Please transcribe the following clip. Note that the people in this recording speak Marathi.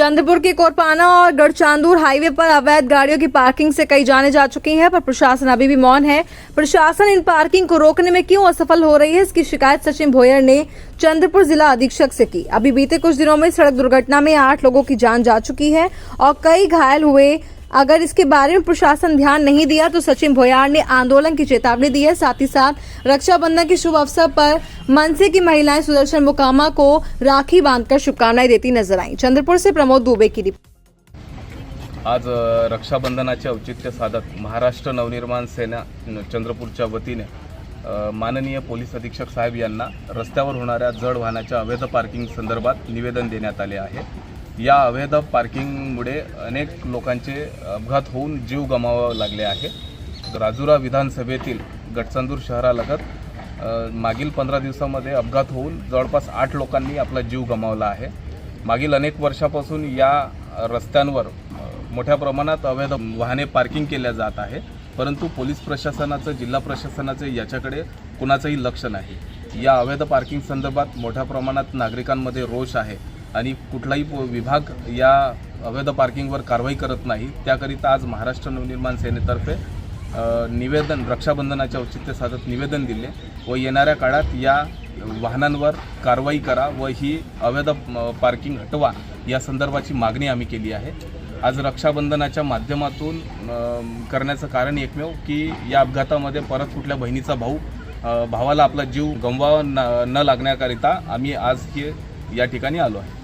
चंद्रपुर के कोरपाना और गढ़चांदूर हाईवे पर अवैध गाड़ियों की पार्किंग से कई जाने जा चुकी हैं, पर प्रशासन अभी भी मौन है। प्रशासन इन पार्किंग को रोकने में क्यों असफल हो रही है, इसकी शिकायत सचिन भोयर ने चंद्रपुर जिला अधीक्षक से की। अभी बीते कुछ दिनों में सड़क दुर्घटना में 8 लोगों की जान जा चुकी है और कई घायल हुए। अगर इसके बारे में प्रशासन ध्यान नहीं दिया तो सचिन भोयर ने आंदोलन की चेतावनी दी है। साथ ही साथ रक्षाबंधन के शुभ अवसर पर मनसे की महिलाएं सुदर्शन मुकामा को राखी बांधकर शुभकामनाएं देती नजर आईं। चंद्रपुर से प्रमोद दुबे की रिपोर्ट। आज रक्षाबंधनाचे औचित्य साधत महाराष्ट्र नवनिर्माण सेना चंद्रपूरच्या वतीने माननीय पोलीस अधीक्षक साहेब यांना रस्त्यावर होणाऱ्या जड वाहनाच्या अवैध पार्किंग संदर्भात निवेदन देण्यात आले आहे। या अवैध पार्किंगमुळे अनेक लोकांचे अपघात होऊन जीव गमावावे लागले आहे। राजुरा विधानसभेतील गडचांदूर शहरालगत मागील 15 दिवसांमध्ये अपघात होऊन जवळपास 8 लोकांनी आपला जीव गमावला आहे। मागील अनेक वर्षापासून या रस्त्यांवर मोठ्या प्रमाणात अवैध वाहने पार्किंग केल्या जात आहे, परंतु पोलीस प्रशासनाचं जिल्हा प्रशासनाचं याच्याकडे कुणाचंही लक्ष नाही। या अवैध पार्किंग संदर्भात मोठ्या प्रमाणात नागरिकांमध्ये रोष आहे आणि कुठलाही विभाग या अवैध पार्किंगवर कारवाई करत नाही। त्याकरिता आज महाराष्ट्र नवनिर्माण सेनेतर्फे निवेदन रक्षाबंधनाच्या औचित्य साधत निवेदन दिले व येणाऱ्या काळात या वाहनांवर कारवाई करा व ही अवैध पार्किंग हटवा या संदर्भाची मागणी आम्ही केली आहे। आज रक्षाबंधनाच्या माध्यमातून करण्याचं कारण एकमेव की या अपघातामध्ये परत कुठल्या बहिणीचा भावाला आपला जीव गमवावा न लागण्याकरिता आम्ही आज या ठिकाणी आलो आहे।